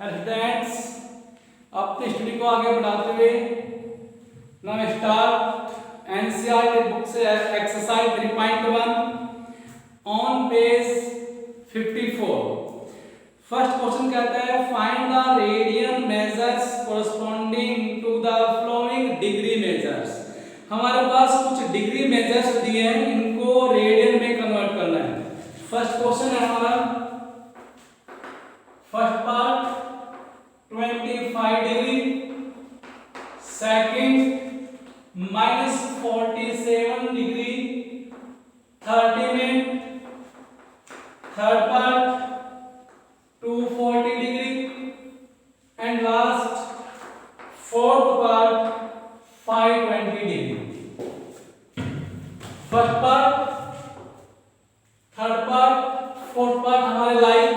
Students, अपनी study को आगे बढ़ाते हुए नाउ स्टार्ट एनसीईआरटी बुक से exercise 3.1 on page 54। First question कहता है find the radian measures corresponding to the following degree measures. हमारे पास कुछ डिग्री मेजर्स दिए हैं, इनको रेडियन में कन्वर्ट करना है। फर्स्ट क्वेश्चन है हमारा, first part 25 degree, second -47 degree 30 minute, third part 240 degree and last fourth part 520 degree. First part, third part, fourth part हमारे लाइक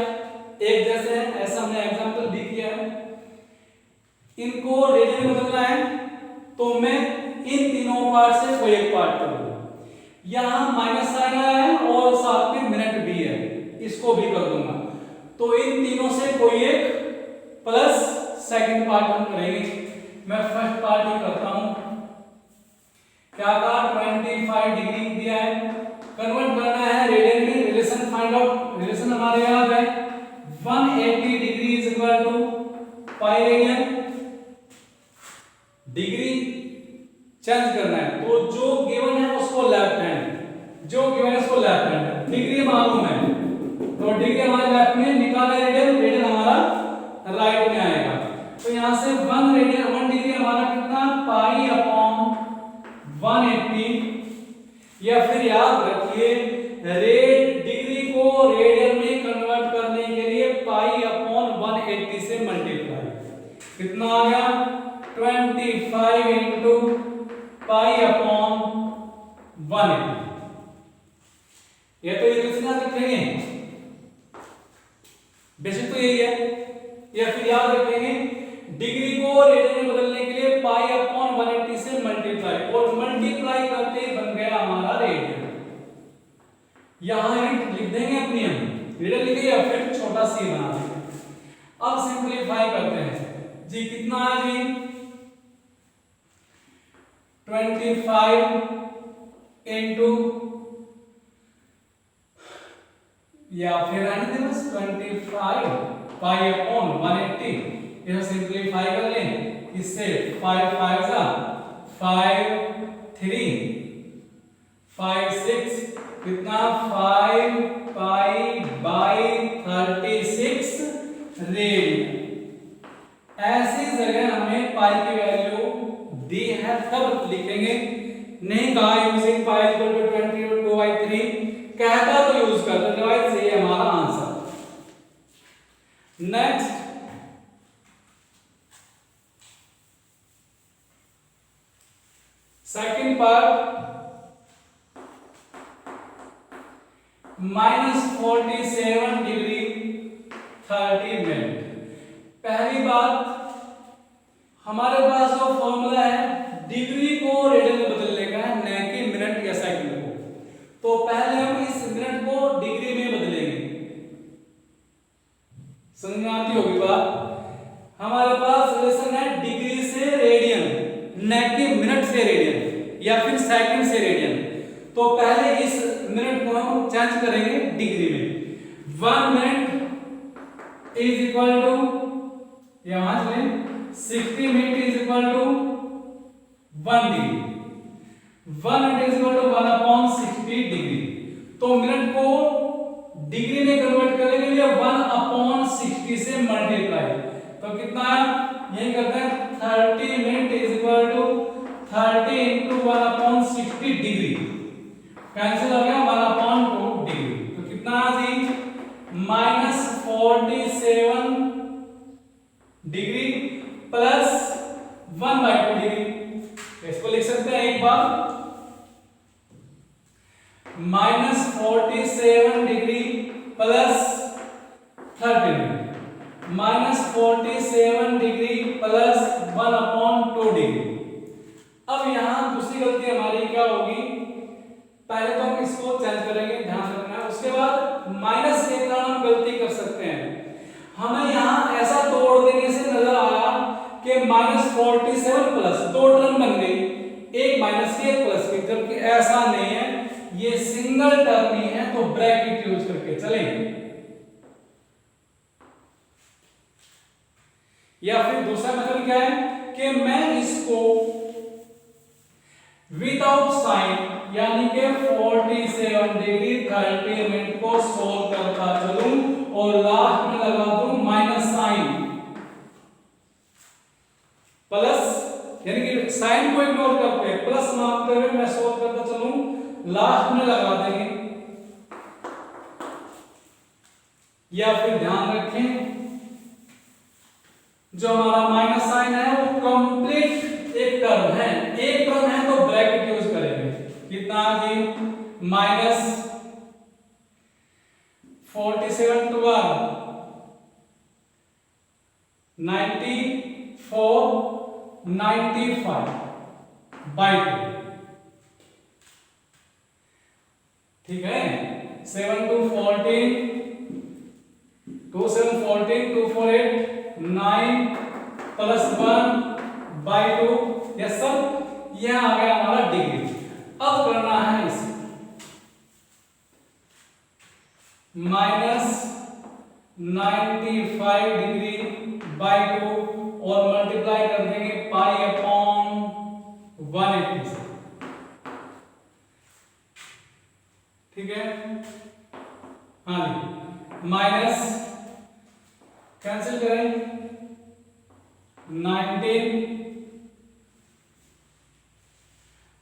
एक जैसे हैं, ऐसा हमने एग्जांपल भी किया है। इनको रेडियन में बदलना है तो मैं इन तीनों पार्ट से कोई एक पार्ट करूंगा। यहां माइनस साइन आया है और साथ में मिनट भी है, इसको भी कर दूंगा। तो इन तीनों से कोई एक प्लस सेकंड पार्ट हम करेंगे। मैं फर्स्ट पार्ट ही करता हूं। क्या कहा, 25 डिग्री दिया है, कन्वर्ट करना है रेडियन में। रिलेशन फाइंड आउट, रिलेशन हमारे याद है 180 degree is equal to pi radian. Degree change करना है तो जो गिवन है उसको लेफ्ट हैंड, जो गिवन है उसको लेफ्ट हैंड। डिग्री मालूम है तो डिग्री हमारे लेफ्ट में, निकाला रेडियन, रेडियन हमारा राइट में आएगा। तो यहां से 1 रेडियन 1 डिग्री हमारा कितना, पाई अपॉन 180। या फिर याद रखिए डिग्री को रेडियन में कन्वर्ट करने के लिए पाई अपॉन 180 से मल्टीप्लाई, कितना आ गया 25 इंटू पाई अपॉन 180। ये तो इक्वेशन याद रखेंगे, बेसिक तो यही है। या फिर याद रखेंगे डिग्री को रेडियन में बदलने के लिए पाई अपॉन 180 से मल्टीप्लाई, और मल्टीप्लाई करते ही बन गया हमारा रेडियन। यहां यूनिट लिख देंगे अपनी, हम रेडियन लिखेंगे या फिर छोटा सी बना देंगे। अब सिंपलीफाई करते हैं जी, कितना है जी 25 इंटू, या फिर आने दें बस 25 पाई अपॉन 180। इसे सिंपलीफाई कर लें, इससे 5 5 जा 5 3 5 6 कितना 5 पाई बाई 36 रेडियन। ऐसी जगह हमें पाई की वैल्यू दी है तब लिखेंगे, नहीं कहा यूजिंग पाई इक्वल टू 20/2/3, कहता तो यूज करते, अदरवाइज ये हमारा answer. Next second part -47 degree 30 minute. पहली बात, हमारे पास जो फॉर्मूला है डिग्री को रेडियन में बदलने का है, न कि मिनट या सेकंड को। तो पहले हम इस मिनट को डिग्री में बदलेंगे, समझ में आती होगी बात। हमारे पास रिलेशन है डिग्री से रेडियन, न कि मिनट से रेडियन या फिर सेकंड से रेडियन। तो पहले इस मिनट को हम चेंज करेंगे डिग्री में। 1 मिनट इज इक्वल टू, यहां से 60 minute is equal to 1 degree. 1 minute is equal to 1 upon 60 degree. तो मिनट को डिग्री में कन्वर्ट करने के लिए 1 अपॉन 60 से मल्टीप्लाई, तो कितना है, यही करते हैं 30 minute is equal to 30 into 1 upon 60 degree, cancel हो गया 1 अपॉन 2 डिग्री। तो कितना जी -47 डिग्री प्लस 1/2 डिग्री। इसको लिख सकते हैं एक बार, -47 degree plus 30 minute, -47 degree plus 1 upon 2 degree. अब यहां दूसरी गलती हमारी क्या होगी, पहले तो हम इसको चेंज करेंगे, ध्यान रखना है। उसके बाद माइनस के कारण हम गलती कर सकते हैं, हमें यहां ऐसा तोड़ -47 प्लस, दो टर्म बन गई, एक माइनस की एक प्लस की, जबकि ऐसा नहीं है, ये सिंगल टर्म ही है, तो ब्रैकेट यूज करके चलेंगे। या फिर दूसरा मेथड क्या है कि मैं इसको विदाउट साइन यानी कि 47 डिग्री 30 मिनट को सोल्व करता चलूं और लास्ट में लगा दूं माइनस साइन, प्लस यानी कि साइन को इग्नोर करके प्लस मानते हुए मैं सोल्व करता चलूं, लास्ट में लगा देंगे। या फिर ध्यान रखें जो हमारा माइनस साइन है वो कंप्लीट एक टर्म है, एक टर्म है तो ब्रैकेट यूज करेंगे। कितना जी माइनस 47 टू 94 95 बाई 2, ठीक है। 7 टू 14 2 7 14 2 4 8 9 प्लस 1 बाई 2, यह सब यह आ गया हमारा डिग्री। अब करना है इसे माइनस 95 डिग्री बाई 2 और मल्टीप्लाई कर देंगे पाई अपॉन 180 से, ठीक है। हाँ जी, माइनस कैंसिल करें 19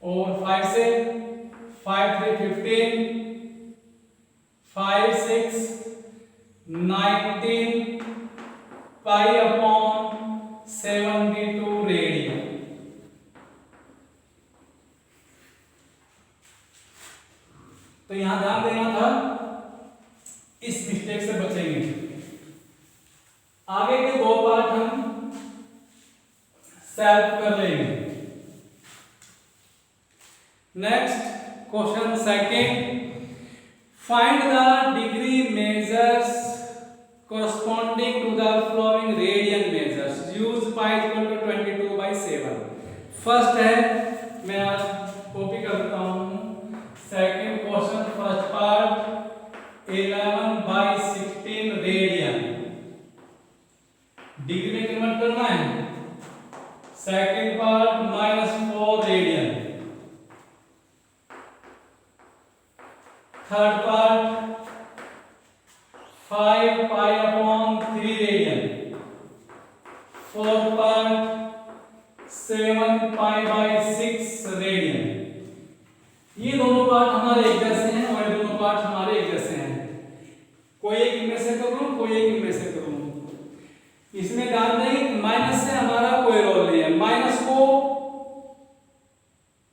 और 5 से 5 3 15 5 6 19 पाई अपॉन 72 रेडियन। तो यहां ध्यान देना था, इस मिस्टेक से बचेंगे। आगे के दो पार्ट हम सॉल्व कर लेंगे। Next question second, find the degree measures corresponding to the following radian measures, use pi equal to 22/7। First है, मैं आज कॉपी करता हूं। Second question first part 11/16 radian, degree में कन्वर्ट करना है। Second part -4 radian. Third part 5 pi upon 3 radian. Fourth part 7 pi by 6 radian. ये दोनों पार्ट हमारे एक जैसे हैं और ये दोनों पार्ट हमारे एक जैसे हैं। कोई एक इनमें से करूं, कोई एक इनमें से करूं। इसमें ध्यान दें माइनस से हमारा कोई रोल नहीं है। माइनस को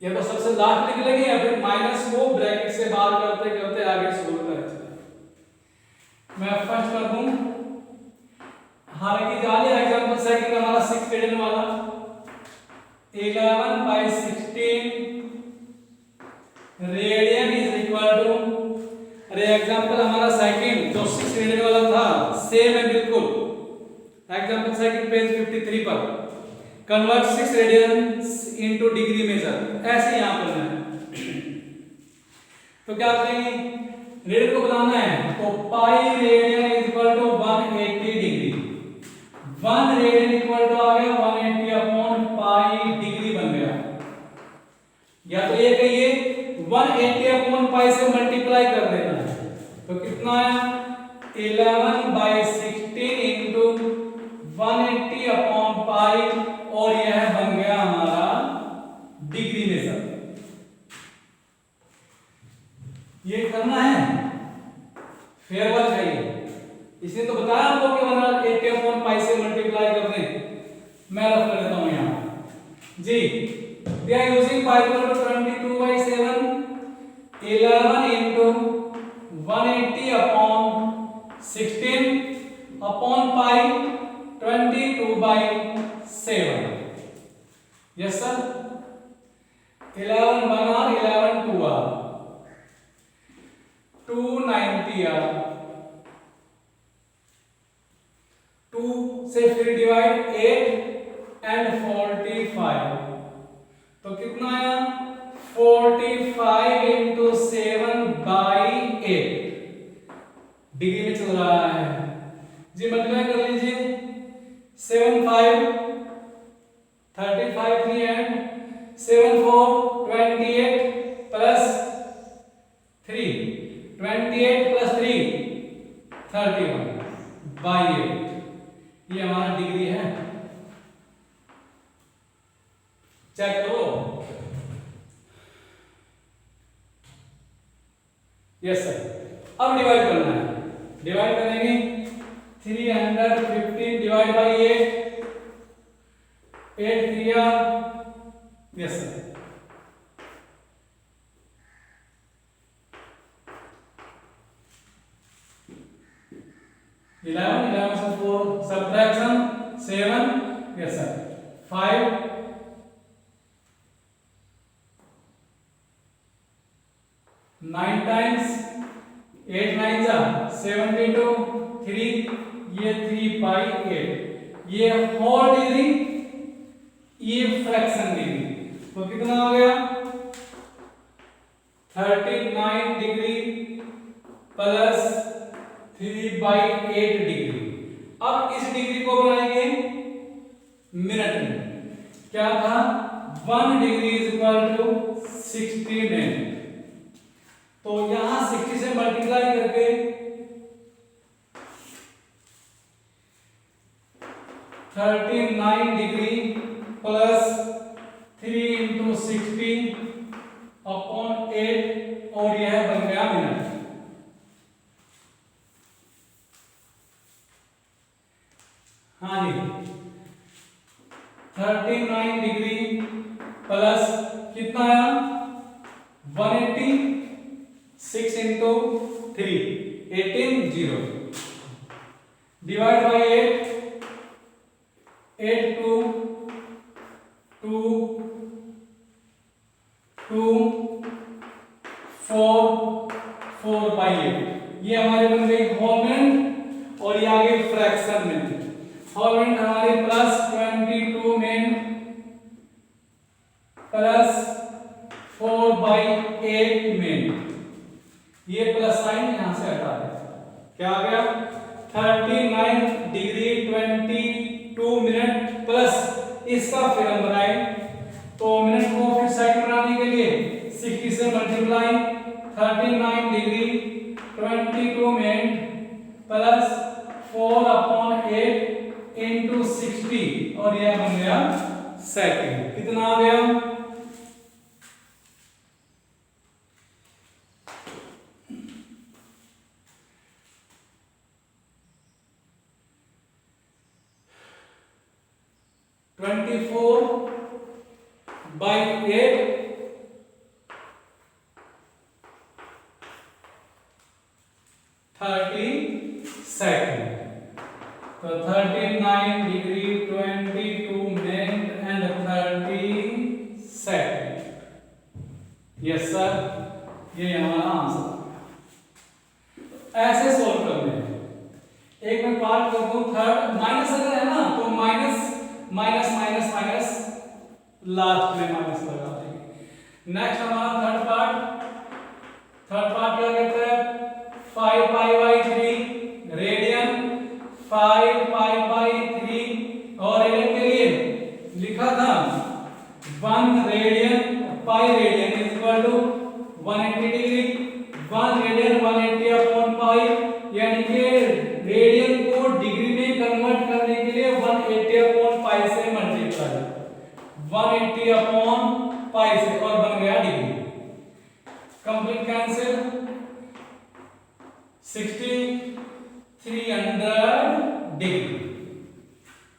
या तो सबसे लास्ट लिख लेंगे या फिर माइनस को ब्रैकेट से बाहर करते करते आगे सोल्व करें। मैं फर्स्ट कर दूं, हालांकि जानिए एग्जांपल सेकंड हमारा 6 रेडियन वाला 11/16 रेडियन इज इक्वल टू, अरे एग्जांपल हमारा सेकंड जो 6 रेडियन वाला था सेम है बिल्कुल। एग्जांपल सेकंड पेज 53 पर convert 6 radians into degree measure, ऐसे यहां पर है। तो क्या करेंगे, रेडियन को बनाना है तो pi radian is equal to 180 degree. 1 radian equal to आ गया 180 अपॉन पाई डिग्री बन गया। या तो ये कहिए 180 अपॉन पाई से मल्टीप्लाई कर देना है, तो कितना है 11/16 इंटू 180 अपॉन पाई, और यह बन गया हमारा डिग्री मेजर। ये करना है, फेयरवेल चाहिए। इसने तो बताया आपको कि 180 अपॉन पाई से मल्टीप्लाई कर दें। मैं रख लेता हूं यहां जी। We are using pi equal to 22/7, 11 into 180 upon 16 upon pi 22/7। Yes sir, 11 1 और 11 2 आर 290 आर। 2 से फिर डिवाइड 8 एंड 45। तो कितना आया 45 इंटू 7/8 डिग्री में चल रहा है जी। मल्टीप्लाई कर लीजिए 7 5 35 3 एंड 7 4 28 प्लस 3 28 प्लस 3 31/8 ये हमारा डिग्री है। चेक करो। Yes sir. अब डिवाइड करना है। डिवाइड करेंगे 315 डिवाइड बाई 8 8 3 यस सर 11 से 4 subtraction 7 yes sir 5 9 times 8 9 जा 72 3 ये 3/8 ये होल डिग्री ये फ्रैक्शन डिग्री। तो कितना हो गया 39 डिग्री प्लस 3/8 डिग्री। अब इस डिग्री को बनाएंगे मिनट में। क्या था 1 degree is equal to 60 minute. तो यहां 60 से मल्टीप्लाई करके 39 डिग्री प्लस 3 इंटू 60 अपॉन 8 और यह बन गया मिनट। हाँ जी 39 डिग्री प्लस कितना आया 180 6 इंटू 3 18 0 डिवाइड बाई 8 8 2 2 2 4 4/8 ये हमारे बन गई होल मिनट और ये आगे फ्रैक्शन मिनट। होल मिनट हमारे प्लस 22 मिनट प्लस 4/8 मिनट। ये प्लस साइन यहां से हटा दें। क्या आ गया 39 डिग्री 22 मिनट प्लस इसका फिर हम बनाए तो मिनट को फिर साइड बनाने के लिए 60 से multiply 39 degree 22 minute plus 4/8 into 60 और यह बन गया सेकंड। कितना आ गया 24/8 30 सेकंड। तो 39 degree 22 minute and 30 second. Yes sir ये हमारा आंसर। ऐसे सोल्व करने हैं। एक में पार्ट कर दूं थर्ड माइनस अगर है ना तो minus minus minus minus last में माइनस लगा देंगे। नेक्स्ट हमारा थर्ड पार्ट क्या कहता है 5π/3 रेडियन 5π/3 और रेडियन के लिए लिखा था 1 radian pi radian is equal to 180 degree 1 radian 180 upon pi यानी कि रेडियन को डिग्री में कन्वर्ट करने के लिए 180 अपॉन पाई से मल्टीप्लाई 180 अपॉन पाई से और बन गया डिग्री। Complete cancel 60 300 degree.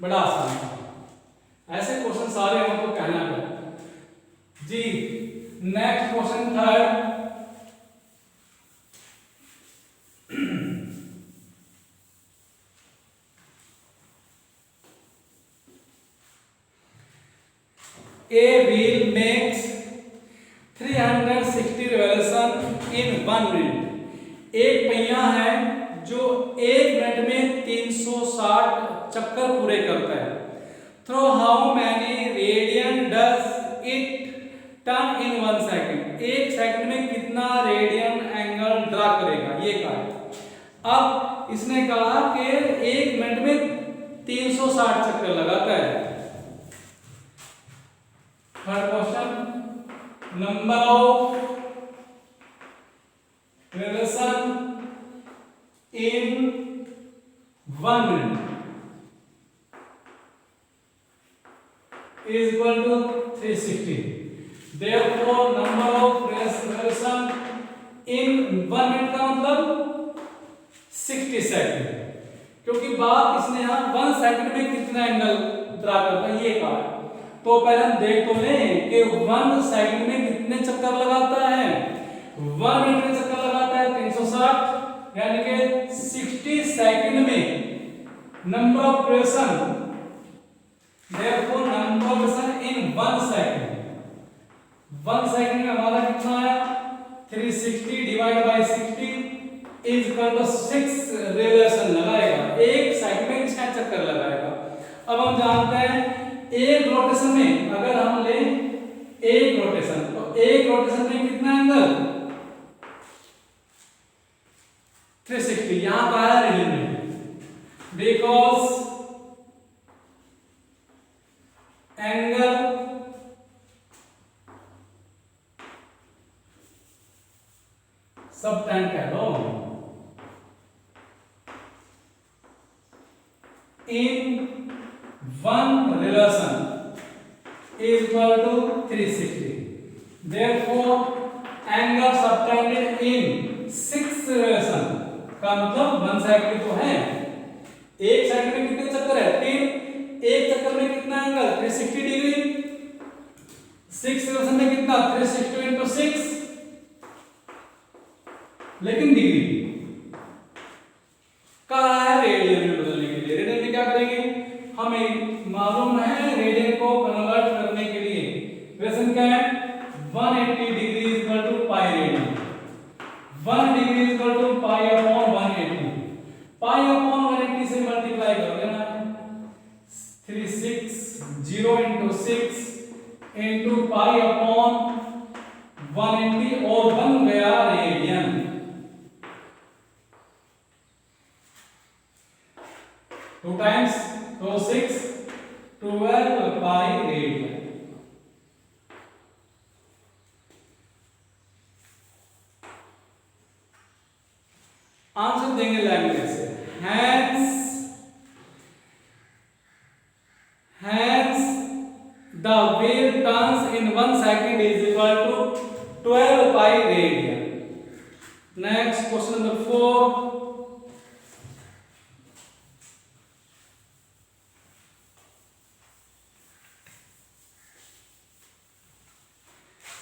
बड़ा आसान है। ऐसे क्वेश्चन सारे हमको कहना पड़ेगा जी। Next question third A wheel makes 360 revolution in 1 minute। एक पहिया है जो 1 मिनट में 360 चक्कर पूरे करता है। Through how many radian does it turn in 1 second, 1 second में कितना रेडियन एंगल ड्रा करेगा, ये कहा। अब इसने कहा कि 1 मिनट में 360 चक्कर लगाता है। Third question, number of revolution in 1 minute is equal to 360. Therefore, number of revolution in 1 minute का मतलब 60 सेकंड, क्योंकि बात इसने यहाँ 1 सेकंड में कितना एंगल ड्रा करता है ये कहा। तो पहले हम देख तो लें कि 1 सेकंड में कितने चक्कर लगाता है। 1 मिनट में चक्कर लगाता है 360, यानी कि 60 सेकंड में number of revolution, therefore number of revolution in 1 second, 1 second में हमारा कितना आया 360 divide by 60 is equal to 6 revolution लगाएगा, 1 सेकंड में 6 चक्कर लगाएगा। अब हम जानते हैं एक रोटेशन में अगर हम ले एक रोटेशन, तो एक रोटेशन में कितना एंगल 360, यहां पर आया रेडियन में, बिकॉज एंगल सबटेंड कह लो in 1 relation is equal to 360, therefore angle subtended in 6 relation का मतलब 1 सेकंड तो है, 1 सेकंड में कितने चक्कर है 3, एक चक्कर में कितना एंगल 360 डिग्री, 6 रिलेशन में कितना 360 into 6, लेकिन डिग्री का है रेडियन में बदलने के लिए। रेडियन में क्या करेंगे, हमें मालूम है रेडियन को कन्वर्ट करने के लिए इक्वेशन क्या है 180 degree is equal to pi radian, 1 degree is equal to pi upon 180, pi upon 180 से मल्टीप्लाई कर देना, 360 into 6 into पाई अपॉन 180 और बन गया रेडियन। टू टाइम्स तो 6 12 पाई रेडियन। आंसर देंगे लैंग्वेज से, hence the wheel turns in 1 second is equal to 12 pi radian. Next question number 4,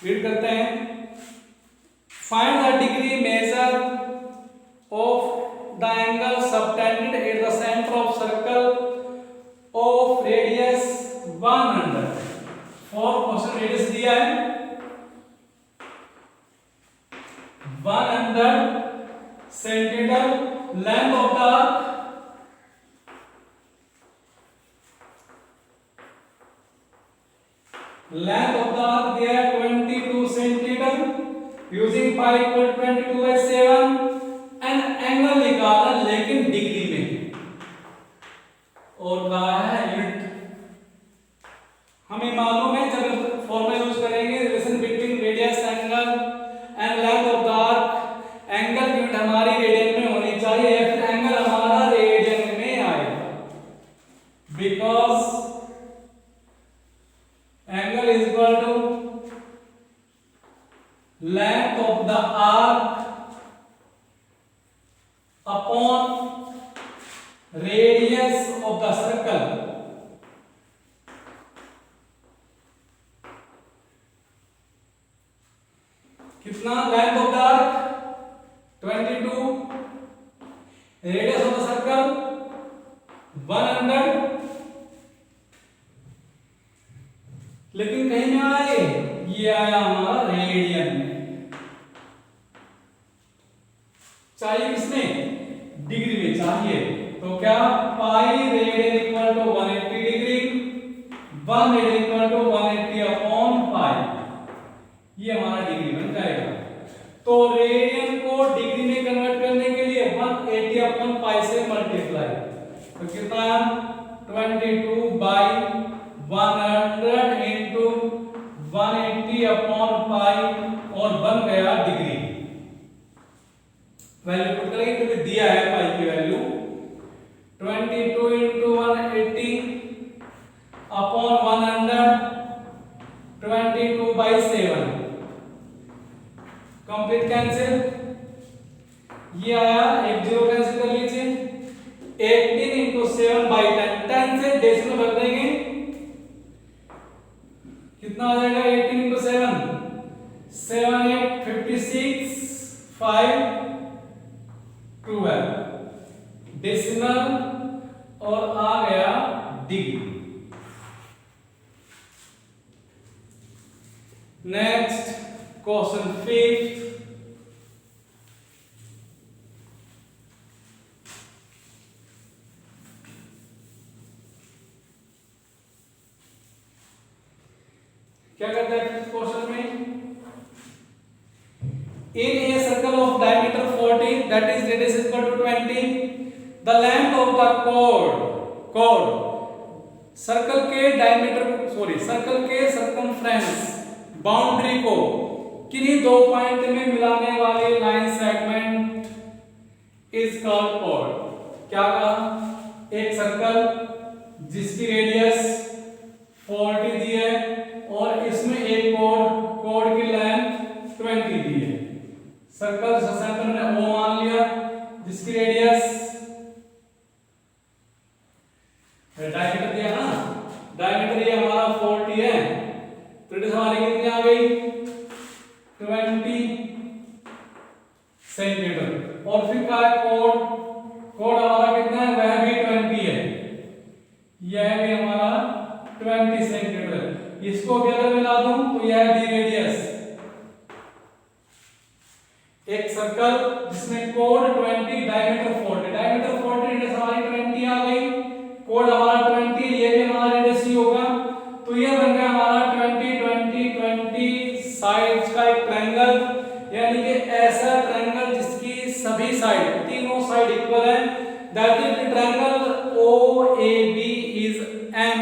read करते हैं, find the degree measure of the angle subtended at the centre of circle of radius 100। For question radius दिया है 100 centimetre, length of the arc दिया है 22 centimetre, using pi equal 22/7 and angle निकाला लेकिन degree में, और कहा है यूनिट। हमें मालूम है जब फॉर्मूला यूज करेंगे relation between radius angle and length of the arc, angle unit हमारी रेडियन में होनी चाहिए या फिर एंगल हमारा रेडियन में आएगा, because angle is equal to length of the arc upon radius of the circle. कितना length of the arc 22, radius of the circle 100, लेकिन कहीं में आए ये आया हमारा रेडियन में, चाहिए किसमें डिग्री में चाहिए, तो क्या pi radian equal to 180 degree तो कितना 22/100 इंटू 180/पाई और बन गया डिग्री। वैल्यू पुट करेंगे क्योंकि दिया है पाई की वैल्यू 22 इंटू 180/100 22/7 कंप्लीट कैंसिल। ये आया, एक जीरो कैंसिल कर लीजिए। 18 इंटू 7/10 10 से डेसिमल भर देंगे, कितना आ जाएगा 18 इंटू 7 7 8 56 5 12 डेसिमल और आ गया डिग्री। Next question 5th। क्या करते हैं इस क्वेश्चन में? In a circle of diameter 40, that is radius is equal to 20, the length of the chord circle के सर्कमफ्रेंस बाउंड्री को किन्हीं दो पॉइंट में मिलाने वाली line segment is called chord। क्या कहा? एक सर्कल जिसकी रेडियस 40 दी है और इसमें एक कोड की लेंथ 20 दी है। सर्कल सेंटर में O मान लिया जिसकी रेडियस डायमीटर दिया ना, डायमीटर ये हमारा 40 है तो रेडियस हमारी कितनी आ गई 20 सेंटीमीटर। और फिर का कोड हमारा कितना है, वह भी 20 है, यह भी हमारा 20 सेंटीमीटर। इसको भी अगर मिला दूं तो यह दी रेडियस। एक सर्कल जिसमें कोड 20 डायमीटर 40 रेडियस हमारी 20 आ गई, कोड हमारा 20 ये भी हमारा रेडियस ही होगा, तो ये बन गया हमारा 20 साइड्स का एक ट्रायंगल, यानी कि ऐसा ट्रायंगल जिसकी सभी साइड तीनों साइड इक्वल है। That is the triangle OAB is an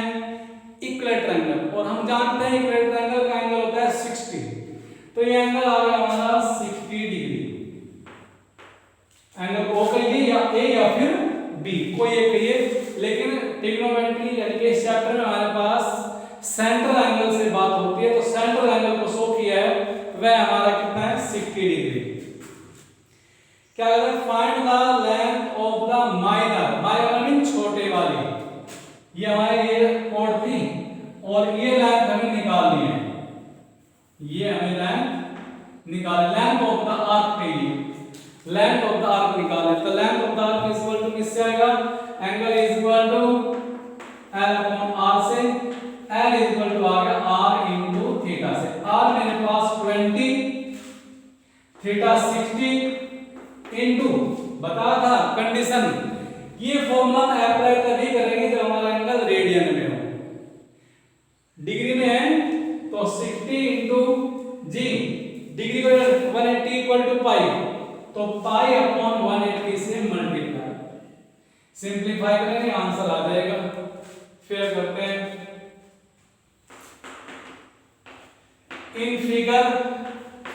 equilateral triangle. और हम जानते हैं इक्वलेट ट्रायंगल का एंगल होता है 60, तो ये एंगल आ गया हमारा 60 डिग्री। एंगल O कहिए या A या फिर B, कोई एक कहिए, लेकिन ट्रिग्नोमेट्री यानी कि इस चैप्टर में हमारे पास सेंट्रल एंगल से बात होती है, तो सेंट्रल एंगल को शो किया है, वह हमारा कितना है 60 डिग्री। क्या कहते हैं? Find the length of the minor mean छोटे वाली। ये हमारी ये कोड थी और ये लेंथ हमें निकालनी है, ये हमें length length of the arc के लिए लेंथ ऑफ द आर्क निकाले। तो length of the arc is equal to किससे आएगा? Angle is equal to L/R से। L इज इक्वल टू आ गया R इंटू थीटा से। R मेरे पास 20, थीटा 60 इंटू बता था कंडीशन, ये फॉर्मूला अप्लाई तभी करेंगे जब हमारा एंगल रेडियन में हो। डिग्री में है तो 60 इंटू जी, डिग्री को 180 इक्वल टू पाई, तो पाई अपॉन 180 से मल्टीप्लाई। सिंपलीफाई करेंगे आंसर आ जाएगा। फिर करते हैं इन फिगर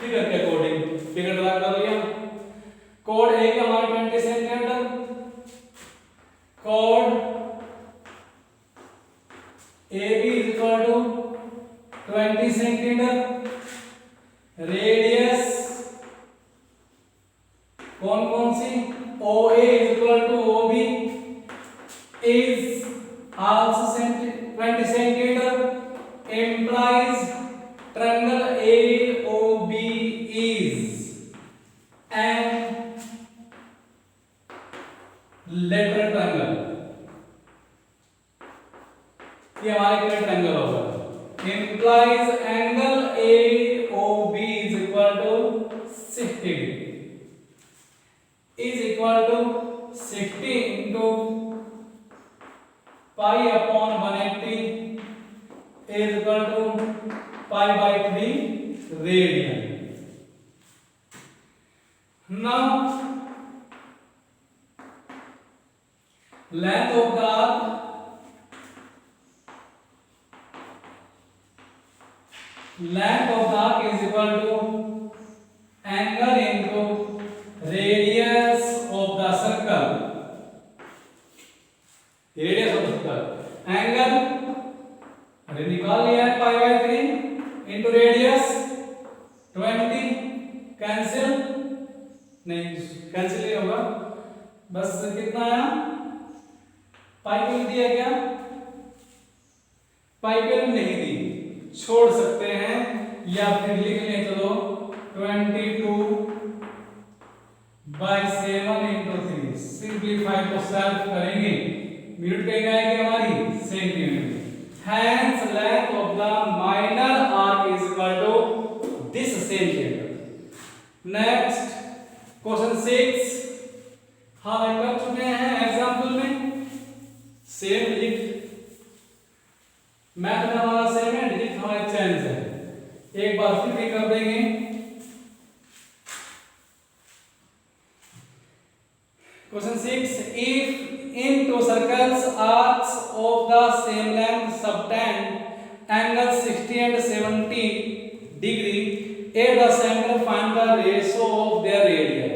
के अकॉर्डिंग फिगर ड्रा कर लिया। कोड A का हमारा 20 सेंटीमीटर, कोड AB is equal to 20 centimetre, radius कौन सी OA is equal to OB is also 20 centimetre, implies triangle AOB is an lateral triangle। ये हमारा एक ट्रायंगल होगा। implies angle AOB is equal to 60 is equal to 60 into pi upon 180 is equal to pi by 3 radian। Now length of the arc is equal to angle into radius of the circle. Radius of the circle. Angle अरे निकाल लिया है pi by 3 into radius 20. Cancel नहीं, cancel नहीं होगा, बस कितना आया, पाई वैल्यू दिया क्या, पाई वैल्यू नहीं दी, छोड़ सकते हैं या फिर लिख लें, चलो 22/7 into 3 सिंप्लीफाई को सॉल्व करेंगे, मिनट कहीं आएगी हमारी centimetre. Hence length of the minor arc is equal to this centimeter. Next question 6 हम कर चुके हैं एग्जाम्पल में. सेम डिजिट मैथ में हमारा सेम है, डिजिट हमारे चेंज है. एक बार फिर भी कर देंगे. Question 6 if in two circles arcs of the same length subtend angle 60 and 70 degree at the center find the ratio of their radii.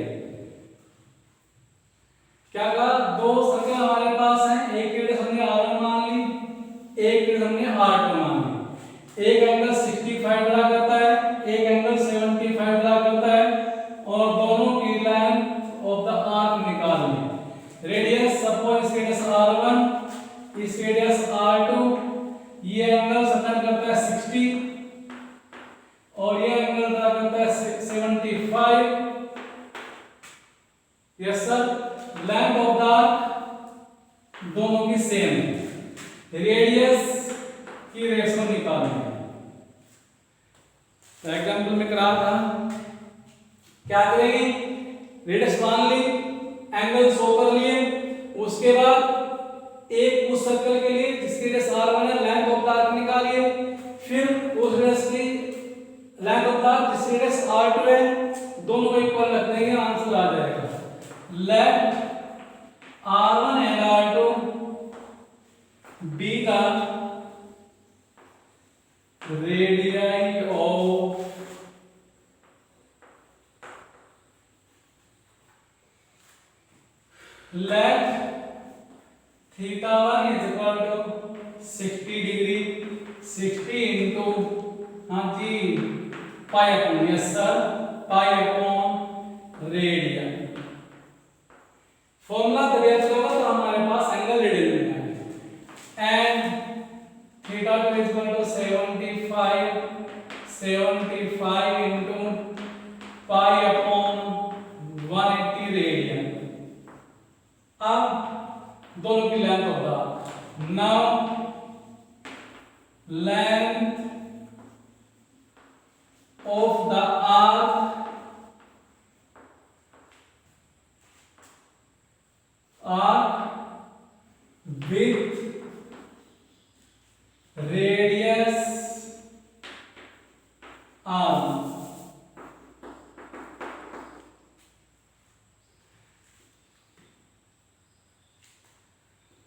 क्या कहा, दो सर्कल हमारे पास हैं, एक रेडियस हमने r1 मान ली, एक रेडियस हमने r2 मान ली. एक एंगल 65 ड्रा करता है, एक एंगल 75 ड्रा करता है, और दोनों की लेंथ ऑफ द आर्क निकाल ली. रेडियस सपोज इसके रेडियस r1, इसके रेडियस r2, ये एंगल सबटेंड करता है 60 और ये एंगल ड्रा करता है 75. Yes sir, length of the arc दोनों की सेम है, रेडियस की रेशो निकालनी है. तो एग्जांपल में करा था, क्या करेंगे, रेडियस मान ली, एंगल शो कर लिए, उसके बाद एक उस सर्कल के लिए जिसकी रेडियस r1 है, लेंथ ऑफ द आर्क निकालिए, फिर उस रेडियस की लेंथ ऑफ द आर्क जिसकी रेडियस r2 है, दोनों को इक्वल रख देंगे, आंसर आ जाएगा. Let r1 and r2 be the radii of let theta1 is equal to 60 degree, 60 into हाँ जी pi upon, yes sir, pi upon radian. Formula तो याद होगा, तो हमारे पास एंगल रेडियन में है. एंड थीटा2 is equal to 75 into pi upon 180 radian. अब दोनों की लेंथ होगा, now length of the arc with radius r.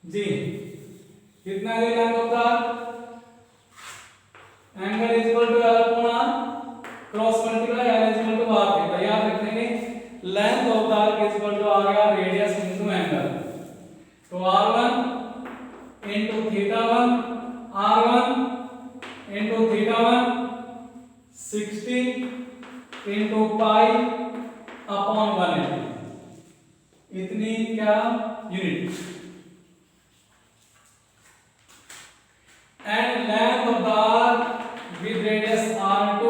जी कितना length of the arc, angle is equal to l upon r, cross multiply l is equal to r theta. याद रखेंगे length of the arc is equal to आ गया radius into angle. तो r1 into theta1, r1 into theta1 60 into pi upon 180, इतनी क्या unit. And length of the arc with radius r2,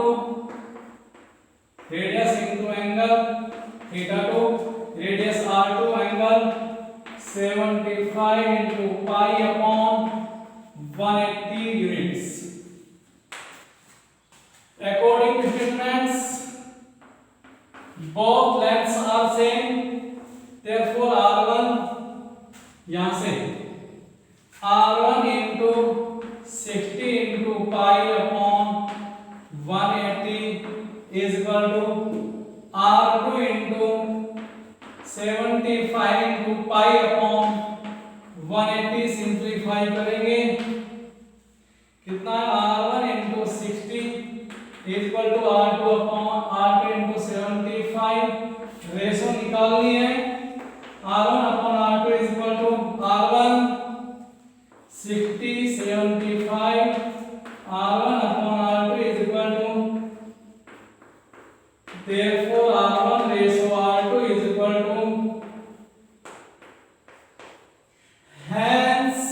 radius into angle theta2, radius r2 angle 75 into pi upon 180 units. According to statements, both lengths are same, therefore r1 यहाँ से r1 into 60 into pi upon 180 is equal to r2 into 75 into pi upon 180 simplify करेंगे, कितना R1 into 60 equal to R2 upon R2 into 75। Ratio निकालनी है, R1 upon R2 is equal to R1 60 75, R1 upon R2 is equal to, therefore R1 ratio R2 is equal to, hence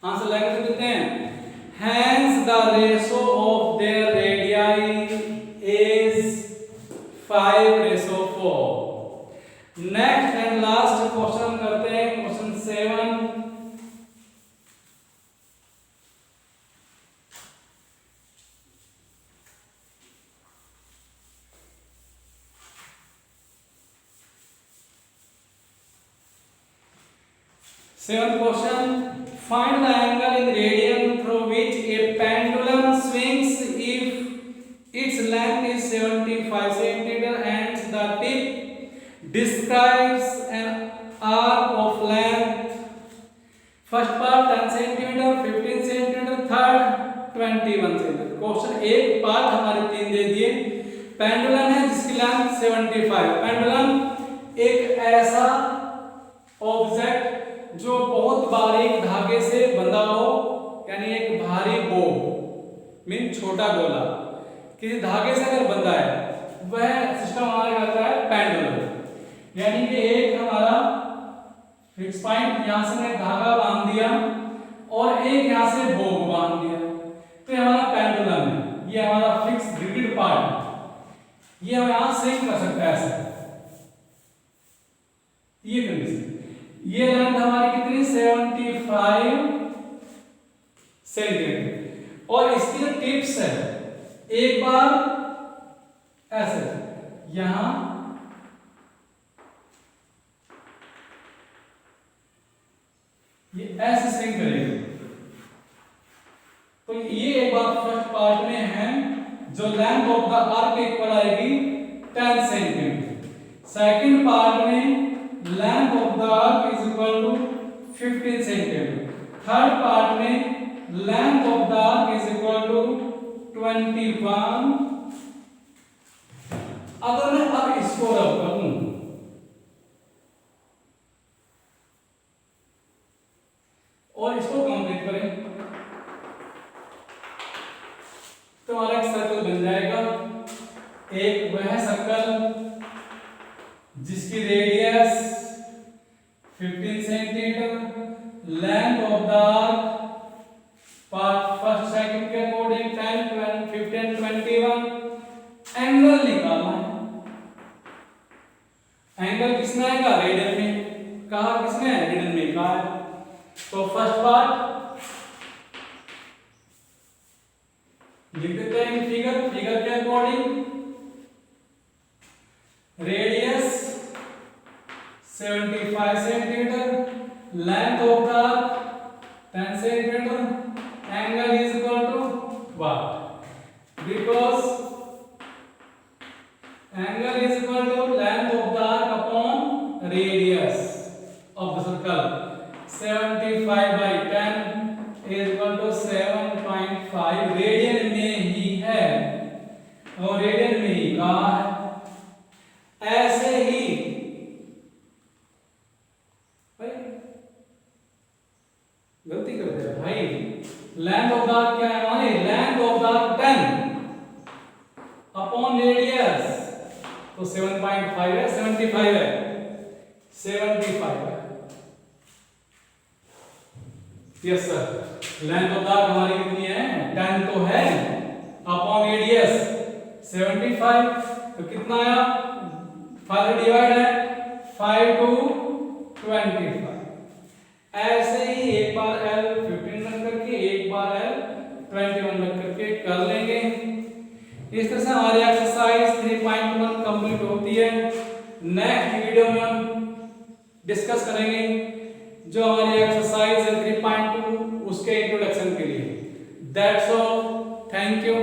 answer लगा देते हैं, hence the ratio of their radii is 5:4। Next and last question करते हैं, question 7। Seventh question, find the angle in radian through which a pendulum swings if its length is 75 cm and the tip describes an arc of length. First part 10 cm, 15 cm, third 21 cm। Question एक part हमारे 3 दे दिए। Pendulum है जिसकी length 75। Pendulum एक ऐसा object जो बहुत बारीक धागे से बंधा हो, यानी एक भारी बो मीन छोटा गोला किसी धागे से अगर बंधा है, वह सिस्टम हमारा कहता है पेंडुलम। यानी कि एक हमारा फिक्स पॉइंट, यहां से मैं धागा बांध दिया और एक यहां से बो बांध दिया, तो ये हमारा पेंडुलम है। ये हमारा फिक्स रिजिड पार्ट, ये हम यहां स्विंग कर सकते हैं ऐसे। ये कंडीशन, ये लेंथ हमारी कितनी 75 सेंटीमीटर, और इसकी जो टिप्स है, एक बार ऐसे यहां ये ऐसे स्विंग करेगी, तो ये एक बार फर्स्ट पार्ट में है जो length of the arc equal आएगी 10 सेंटीमीटर। सेकंड पार्ट में length of the arc is equal to 15 cm। Third part में length of the arc is equal to 21। अगर मैं अब इसको रब करूं और इसको कंप्लीट करें तो हमारा एक सर्कल बन जाएगा। एक वह सर्कल जिसकी radius 15 centimetre, length of the arc part first second के अकॉर्डिंग 10 15 21। एंगल निकालना है, एंगल किसमें आएगा रेडियन में, कहा किसने रेडियन में कहा है। तो फर्स्ट पार्ट लिख देते हैं फिगर के according, radius 75 centimetre, length of the arc 10 centimetre, angle is equal to what, because angle is equal to length of the arc upon radius of the circle. 75/10 is equal to 7.5। Radian में ही है और radian में ही कहा है। ऐसे ही गलती कर दिया भाई, लेंथ ऑफ द आर्क क्या है हमारी, length of the arc 10 upon radius, तो 7.5 है, 75 है, 75 है। Yes sir, length of the arc हमारी कितनी है 10 तो है, अपॉन रेडियस 75, तो कितना आया 5 डिवाइड है 5 to 25। ऐसे ही एक बार L 15 रख करके एक बार L 21 रख करके कर लेंगे। इस तरह से हमारी एक्सरसाइज 3.1 कंप्लीट होती है। नेक्स्ट वीडियो में हम डिस्कस करेंगे जो हमारी एक्सरसाइज है 3.2 उसके इंट्रोडक्शन के लिए। That's all, thank you.